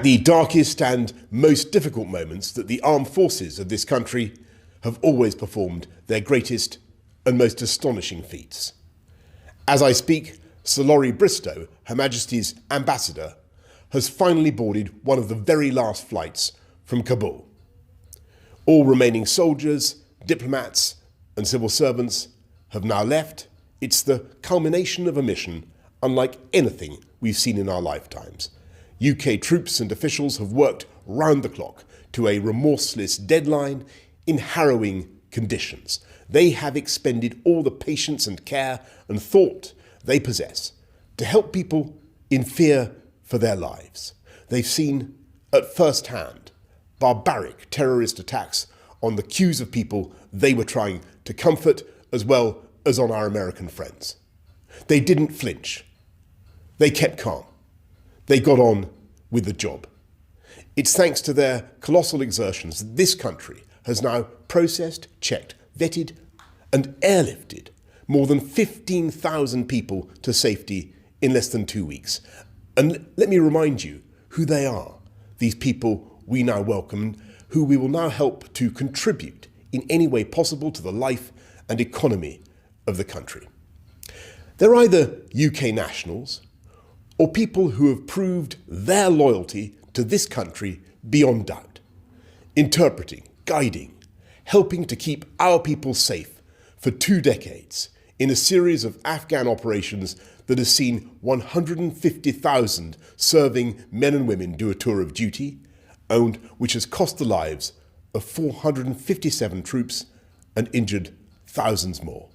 The darkest and most difficult moments that the armed forces of this country have always performed their greatest and most astonishing feats. As I speak, Sir Laurie Bristow, Her Majesty's ambassador, has finally boarded one of the very last flights from Kabul. All remaining soldiers, diplomats and civil servants have now left. It's the culmination of a mission unlike anything we've seen in our lifetimes. UK troops and officials have worked round the clock to a remorseless deadline in harrowing conditions. They have expended all the patience and care and thought they possess to help people in fear for their lives. They've seen at first hand barbaric terrorist attacks on the queues of people they were trying to comfort, as well as on our American friends. They didn't flinch. They kept calm. They got on with the job. It's thanks to their colossal exertions that this country has now processed, checked, vetted and airlifted more than 15,000 people to safety in less than 2 weeks. And let me remind you who they are, these people we now welcome, who we will now help to contribute in any way possible to the life and economy of the country. They're either UK nationals or people who have proved their loyalty to this country beyond doubt, interpreting, guiding, helping to keep our people safe for 2 decades in a series of Afghan operations that has seen 150,000 serving men and women do a tour of duty, and which has cost the lives of 457 troops and injured thousands more.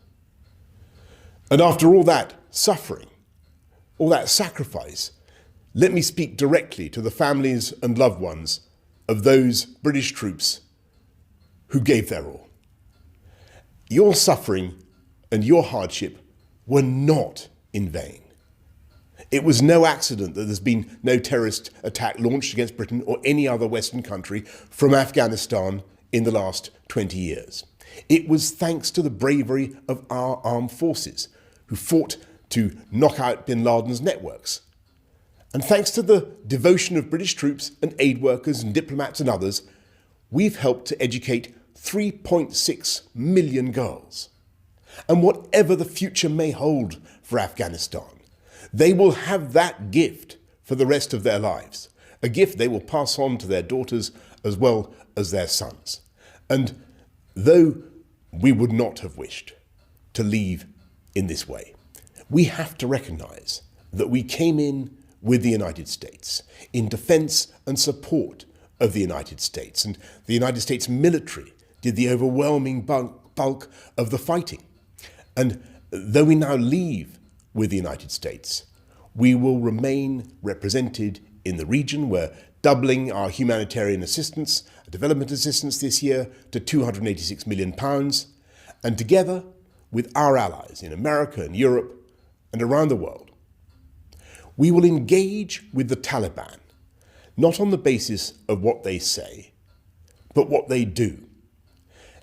And after all that suffering, all that sacrifice, let me speak directly to the families and loved ones of those British troops who gave their all. Your suffering and your hardship were not in vain. It was no accident that there's been no terrorist attack launched against Britain or any other Western country from Afghanistan in the last 20 years. It was thanks to the bravery of our armed forces who fought to knock out bin Laden's networks. And thanks to the devotion of British troops and aid workers and diplomats and others, we've helped to educate 3.6 million girls. And whatever the future may hold for Afghanistan, they will have that gift for the rest of their lives, a gift they will pass on to their daughters as well as their sons. And though we would not have wished to leave in this way, we have to recognise that we came in with the United States in defence and support of the United States, and the United States military did the overwhelming bulk of the fighting. And though we now leave with the United States, we will remain represented in the region. We're doubling our humanitarian assistance, development assistance this year to £286 million. And together with our allies in America and Europe and around the world, we will engage with the Taliban, not on the basis of what they say, but what they do.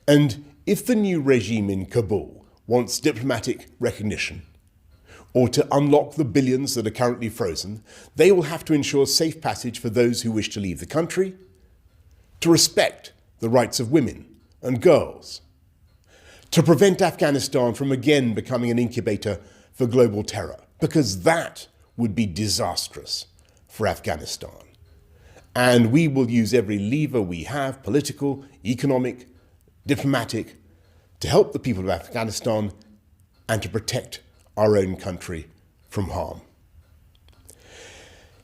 And if the new regime in Kabul wants diplomatic recognition, or to unlock the billions that are currently frozen, they will have to ensure safe passage for those who wish to leave the country, to respect the rights of women and girls, to prevent Afghanistan from again becoming an incubator for global terror, because that would be disastrous for Afghanistan. And we will use every lever we have, political, economic, diplomatic, to help the people of Afghanistan and to protect our own country from harm.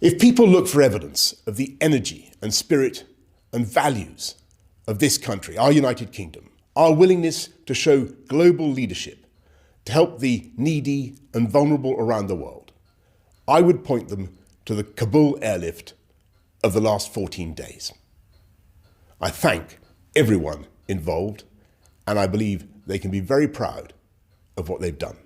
If people look for evidence of the energy and spirit and values of this country, our United Kingdom, our willingness to show global leadership to help the needy and vulnerable around the world, I would point them to the Kabul airlift of the last 14 days. I thank everyone involved, and I believe they can be very proud of what they've done.